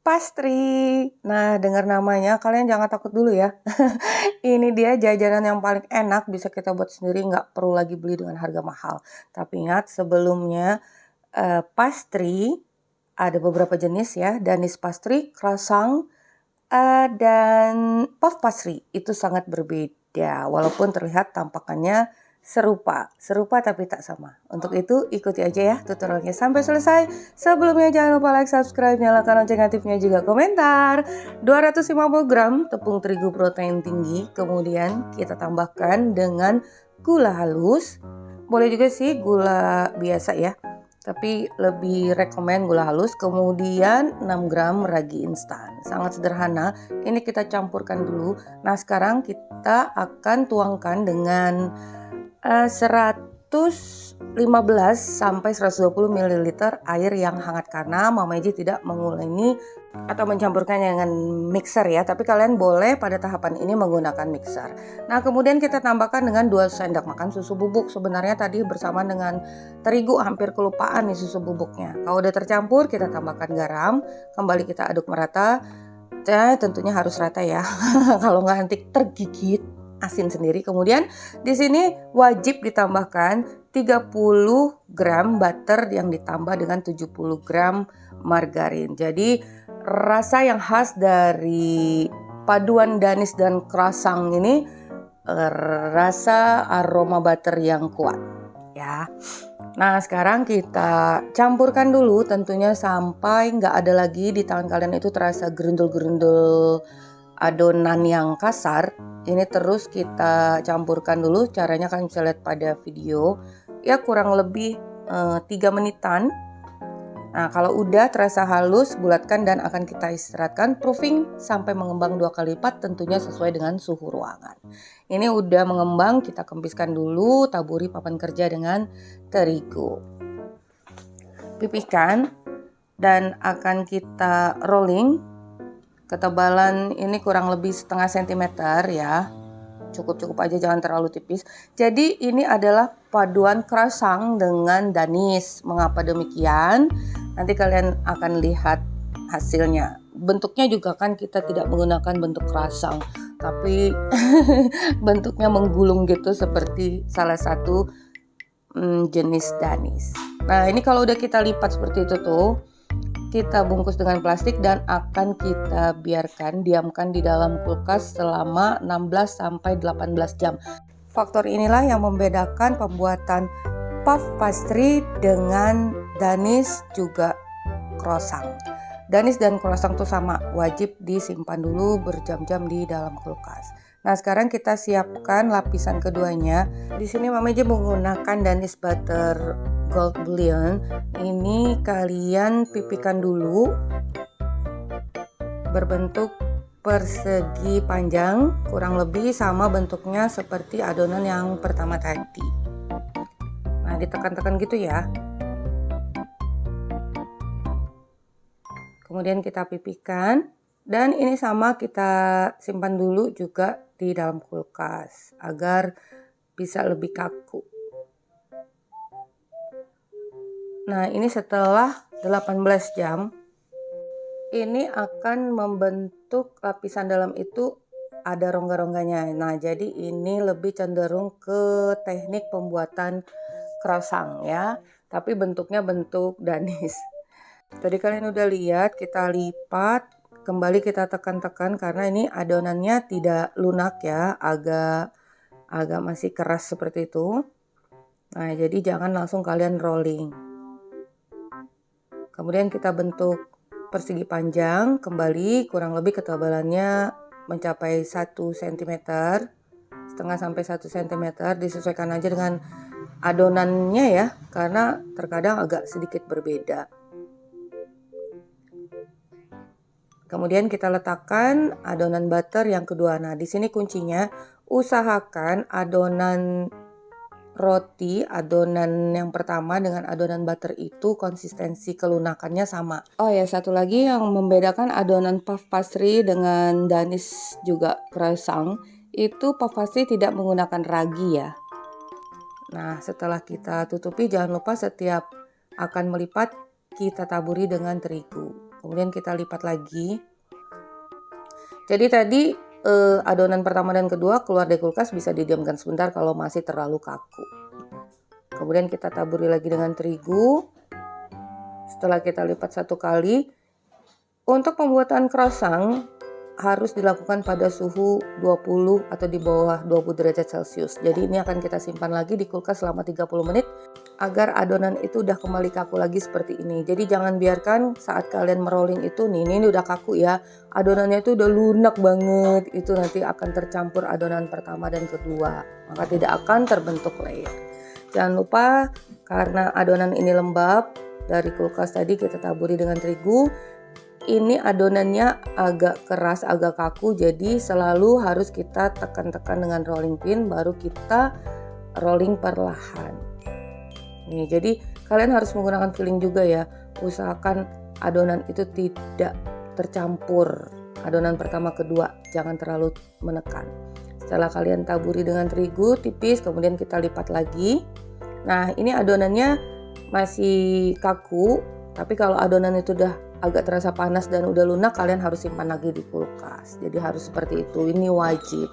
Pastry. Nah, dengar namanya kalian jangan takut dulu ya. Ini dia jajanan yang paling enak, bisa kita buat sendiri, nggak perlu lagi beli dengan harga mahal. Tapi ingat sebelumnya pastry ada beberapa jenis ya, Danish pastry, croissant, dan puff pastry. Itu sangat berbeda, walaupun terlihat tampakannya serupa tapi tak sama. Untuk itu ikuti aja ya tutorialnya sampai selesai. Sebelumnya jangan lupa like, subscribe, nyalakan lonceng aktifnya juga komentar. 250 gram tepung terigu protein tinggi, kemudian kita tambahkan dengan gula halus. Boleh juga sih gula biasa ya, tapi lebih rekomen gula halus. Kemudian 6 gram ragi instan. Sangat sederhana. Ini kita campurkan dulu. Nah, sekarang kita akan tuangkan dengan 115 sampai 120 ml air yang hangat, karena Mama Eji tidak mengulengi atau mencampurkannya dengan mixer ya, tapi kalian boleh pada tahapan ini menggunakan mixer. Nah, kemudian kita tambahkan dengan 2 sendok makan susu bubuk. Sebenarnya tadi bersamaan dengan terigu hampir kelupaan nih susu bubuknya. Kalau udah tercampur, kita tambahkan garam, kembali kita aduk merata. Tentunya harus rata ya. Kalau nggak nanti tergigit asin sendiri. Kemudian di sini wajib ditambahkan 30 gram butter yang ditambah dengan 70 gram margarin. Jadi rasa yang khas dari paduan Danish dan croissant ini rasa aroma butter yang kuat ya. Nah, sekarang kita campurkan dulu tentunya sampai nggak ada lagi di tangan kalian itu terasa gerundul-gerundul adonan yang kasar. Ini terus kita campurkan dulu. Caranya kalian bisa lihat pada video ya, kurang lebih 3 menitan. Nah, kalau udah terasa halus, bulatkan dan akan kita istirahatkan proofing sampai mengembang 2 kali lipat, tentunya sesuai dengan suhu ruangan. Ini udah mengembang, kita kempiskan dulu, taburi papan kerja dengan terigu. Pipihkan dan akan kita rolling. Ketebalan ini kurang lebih setengah sentimeter ya. Cukup aja, jangan terlalu tipis. Jadi ini adalah paduan croissant dengan Danish. Mengapa demikian? Nanti kalian akan lihat hasilnya. Bentuknya juga kan kita tidak menggunakan bentuk croissant, tapi bentuknya menggulung gitu seperti salah satu jenis Danish. Nah, ini kalau udah kita lipat seperti itu tuh, kita bungkus dengan plastik dan akan kita diamkan di dalam kulkas selama 16 sampai 18 jam. Faktor inilah yang membedakan pembuatan puff pastry dengan Danish juga croissant. Danish dan croissant itu sama, wajib disimpan dulu berjam-jam di dalam kulkas. Nah, sekarang kita siapkan lapisan keduanya. Di sini Mama Eji menggunakan Danish butter gold bouillon. Ini kalian pipihkan dulu berbentuk persegi panjang, kurang lebih sama bentuknya seperti adonan yang pertama tadi. Nah, ditekan-tekan gitu ya. Kemudian kita pipihkan dan ini sama kita simpan dulu juga di dalam kulkas agar bisa lebih kaku. Nah, ini setelah 18 jam, ini akan membentuk lapisan dalam itu ada rongga-rongganya. Nah, jadi ini lebih cenderung ke teknik pembuatan croissant ya, tapi bentuknya bentuk Danish. Tadi kalian udah lihat, kita lipat, kembali kita tekan-tekan karena ini adonannya tidak lunak ya, agak masih keras seperti itu. Nah, jadi jangan langsung kalian rolling. Kemudian kita bentuk persegi panjang, kembali kurang lebih ketebalannya mencapai 1 cm, setengah sampai 1 cm, disesuaikan aja dengan adonannya ya, karena terkadang agak sedikit berbeda. Kemudian kita letakkan adonan butter yang kedua. Nah, di sini kuncinya usahakan adonan roti, adonan yang pertama dengan adonan butter itu konsistensi kelunakannya sama. Oh ya, satu lagi yang membedakan adonan puff pastry dengan Danish juga croissant, itu puff pastry tidak menggunakan ragi ya. Nah, setelah kita tutupi, jangan lupa setiap akan melipat kita taburi dengan terigu. kemudian kita lipat lagi. Jadi tadi adonan pertama dan kedua keluar dari kulkas bisa didiamkan sebentar kalau masih terlalu kaku. Kemudian kita taburi lagi dengan terigu. Setelah kita lipat satu kali, untuk pembuatan croissant harus dilakukan pada suhu 20 atau di bawah 20 derajat Celcius. Jadi ini akan kita simpan lagi di kulkas selama 30 menit agar adonan itu udah kembali kaku lagi seperti ini. Jadi jangan biarkan saat kalian merolling itu nih, ini udah kaku ya. Adonannya itu udah lunak banget. Itu nanti akan tercampur adonan pertama dan kedua. Maka tidak akan terbentuk layer. Jangan lupa karena adonan ini lembab, dari kulkas tadi kita taburi dengan terigu. Ini adonannya agak keras, agak kaku, jadi selalu harus kita tekan-tekan dengan rolling pin, baru kita rolling perlahan. Nih, jadi kalian harus menggunakan feeling juga ya. Usahakan adonan itu tidak tercampur. Adonan pertama kedua, jangan terlalu menekan. Setelah kalian taburi dengan terigu tipis, kemudian kita lipat lagi. Nah, ini adonannya masih kaku, tapi kalau adonan itu udah agak terasa panas dan udah lunak, kalian harus simpan lagi di kulkas. Jadi harus seperti itu, ini wajib.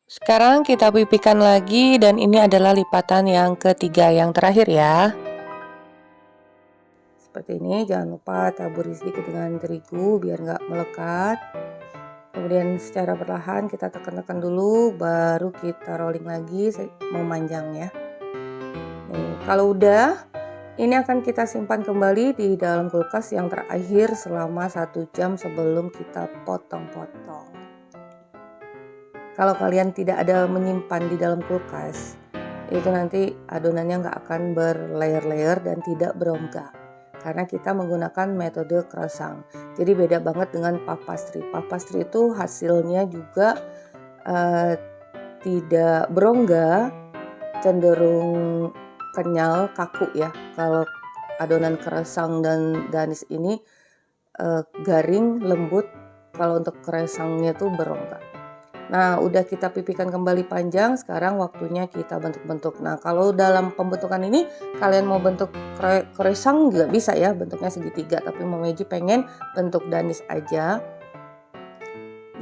Sekarang kita pipihkan lagi dan ini adalah lipatan yang ketiga, yang terakhir ya. Seperti ini, jangan lupa taburi sedikit dengan terigu biar nggak melekat. Kemudian secara perlahan kita tekan-tekan dulu, baru kita rolling lagi memanjang ya. Nih, kalau udah, ini akan kita simpan kembali di dalam kulkas yang terakhir selama 1 jam sebelum kita potong-potong. Kalau kalian tidak ada menyimpan di dalam kulkas, itu nanti adonannya nggak akan berlayer-layer dan tidak berongga. Karena kita menggunakan metode croissant. Jadi beda banget dengan puff pastry. Puff pastry itu hasilnya juga tidak berongga, cenderung kenyal, kaku ya. Kalau adonan croissant dan danis ini garing, lembut. Kalau untuk croissantnya tuh berongga. Nah, udah kita pipihkan kembali panjang, sekarang waktunya kita bentuk-bentuk. Nah, kalau dalam pembentukan ini kalian mau bentuk croissant juga bisa ya, bentuknya segitiga. Tapi Mama Meiji pengen bentuk danis aja.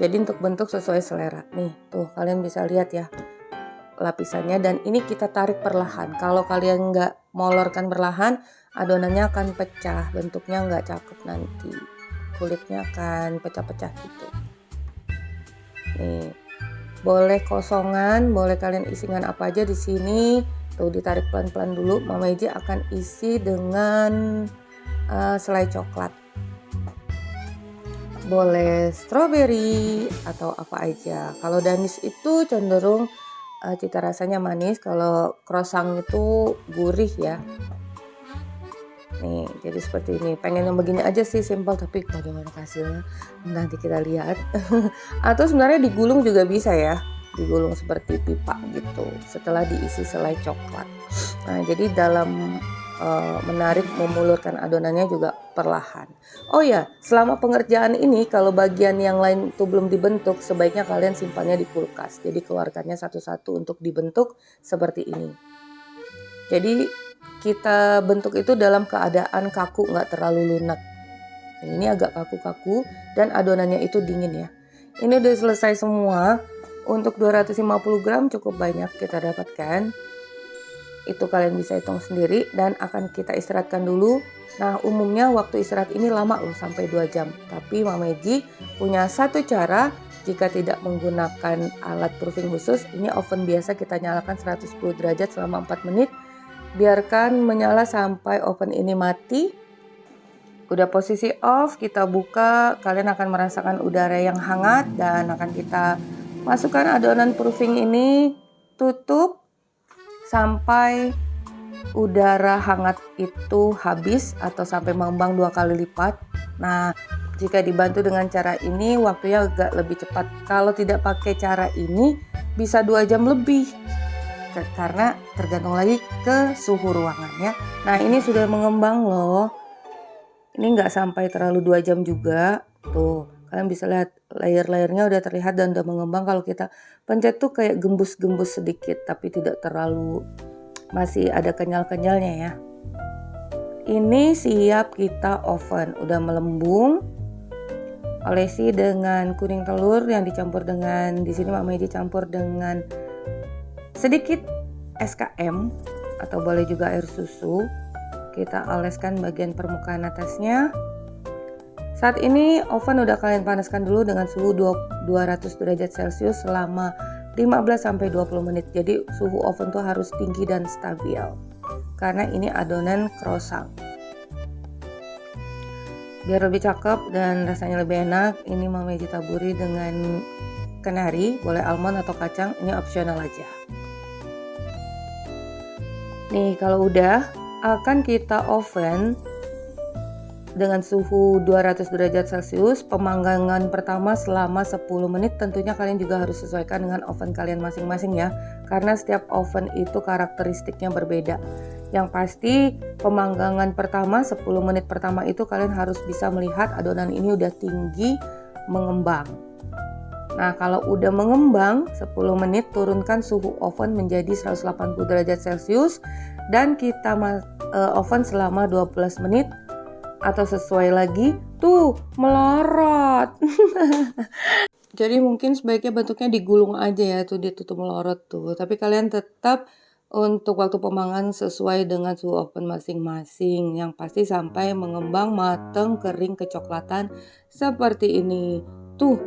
Jadi untuk bentuk sesuai selera. Nih, tuh kalian bisa lihat ya lapisannya, dan ini kita tarik perlahan. Kalau kalian nggak molorkan perlahan, adonannya akan pecah, bentuknya nggak cakep nanti, kulitnya akan pecah-pecah gitu. Nih, boleh kosongan, boleh kalian isi dengan apa aja di sini. Tuh ditarik pelan-pelan dulu. Mama Meiji akan isi dengan selai coklat. Boleh strawberry atau apa aja. Kalau danis itu cenderung cita rasanya manis, kalau croissant itu gurih ya. Nih, jadi seperti ini. Pengen yang begini aja sih, simple, tapi bagaimana hasilnya nanti kita lihat. Atau sebenarnya digulung juga bisa ya, digulung seperti pipa gitu setelah diisi selai coklat. Nah, jadi dalam menarik, memulurkan adonannya juga perlahan. Oh ya, selama pengerjaan ini kalau bagian yang lain itu belum dibentuk, sebaiknya kalian simpannya di kulkas. Jadi keluarkannya satu-satu untuk dibentuk seperti ini. Jadi kita bentuk itu dalam keadaan kaku, nggak terlalu lunak. Nah, ini agak kaku-kaku dan adonannya itu dingin ya. Ini udah selesai semua. Untuk 250 gram cukup banyak kita dapatkan. Itu kalian bisa hitung sendiri dan akan kita istirahatkan dulu. Nah, umumnya waktu istirahat ini lama loh, sampai 2 jam. Tapi Mama Meiji punya satu cara jika tidak menggunakan alat proofing khusus. Ini oven biasa kita nyalakan 110 derajat selama 4 menit. Biarkan menyala sampai oven ini mati. Udah posisi off, kita buka. Kalian akan merasakan udara yang hangat dan akan kita masukkan adonan proofing ini, tutup sampai udara hangat itu habis atau sampai mengembang 2 kali lipat. Nah, jika dibantu dengan cara ini waktunya agak lebih cepat. Kalau tidak pakai cara ini bisa 2 jam lebih. Karena tergantung lagi ke suhu ruangannya. Nah, ini sudah mengembang loh. Ini nggak sampai terlalu 2 jam juga. Tuh, kalian bisa lihat layer-layernya udah terlihat dan udah mengembang. Kalau kita pencet tuh kayak gembus-gembus sedikit, tapi tidak terlalu, masih ada kenyal-kenyalnya ya. ini siap kita oven. Udah melembung. Olesi dengan kuning telur yang dicampur dengan, di sini Mama Meiji campur dengan sedikit SKM atau boleh juga air susu. Kita oleskan bagian permukaan atasnya. Saat ini oven udah kalian panaskan dulu dengan suhu 200 derajat Celcius selama 15-20 menit. Jadi suhu oven tuh harus tinggi dan stabil karena ini adonan croissant. Biar lebih cakep dan rasanya lebih enak, ini Mama Meiji taburi dengan kenari, boleh almond atau kacang, ini opsional aja. Nih kalau udah, akan kita oven dengan suhu 200 derajat Celcius. Pemanggangan pertama selama 10 menit. Tentunya kalian juga harus sesuaikan dengan oven kalian masing-masing ya, karena setiap oven itu karakteristiknya berbeda. Yang pasti pemanggangan pertama 10 menit pertama itu kalian harus bisa melihat adonan ini udah tinggi mengembang. Nah kalau udah mengembang 10 menit, turunkan suhu oven menjadi 180 derajat Celcius dan kita oven selama 12 menit atau sesuai lagi, tuh melorot. Jadi mungkin sebaiknya bentuknya digulung aja ya, tuh dia tutup melorot tuh. Tapi kalian tetap untuk waktu pemanggangan sesuai dengan suhu oven masing-masing. Yang pasti sampai mengembang, mateng, kering, kecoklatan seperti ini. Tuh.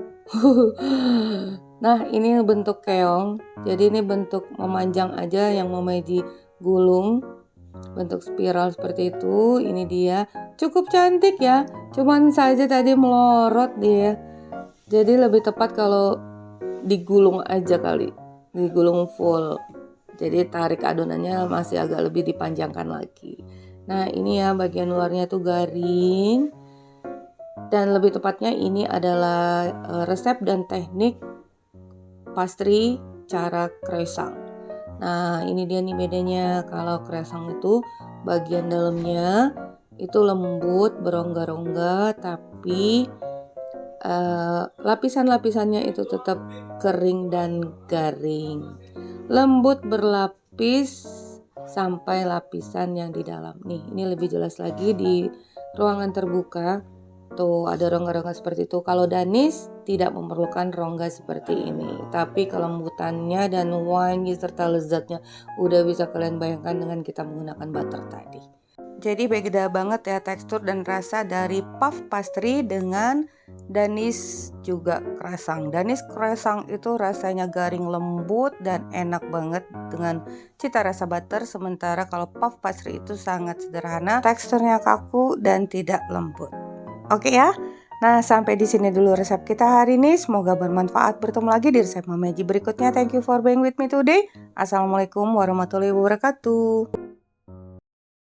Nah ini bentuk keong. Jadi ini bentuk memanjang aja yang Mama Meiji gulung. Bentuk spiral seperti itu. Ini dia. Cukup cantik ya. Cuman saja tadi melorot dia. Jadi lebih tepat kalau digulung aja kali. Digulung full. Jadi tarik adonannya masih agak lebih dipanjangkan lagi. Nah ini ya bagian luarnya tuh garing. Dan lebih tepatnya ini adalah resep dan teknik pastry cara croissant. Nah ini dia nih bedanya. Kalau croissant itu bagian dalamnya itu lembut berongga-rongga, tapi lapisan-lapisannya itu tetap kering dan garing. Lembut berlapis sampai lapisan yang di dalam. Nih, ini lebih jelas lagi di ruangan terbuka. Tuh, ada rongga-rongga seperti itu. Kalau danis tidak memerlukan rongga seperti ini. Tapi kelembutannya dan wangi serta lezatnya udah bisa kalian bayangkan dengan kita menggunakan butter tadi. Jadi beda banget ya tekstur dan rasa dari puff pastry dengan danis juga croissant. Danis croissant itu rasanya garing lembut dan enak banget dengan cita rasa butter. Sementara kalau puff pastry itu sangat sederhana, teksturnya kaku dan tidak lembut. Oke ya. Nah sampai di sini dulu resep kita hari ini. Semoga bermanfaat. Bertemu lagi di resep Mama Meiji berikutnya. Thank you for being with me today. Assalamualaikum warahmatullahi wabarakatuh.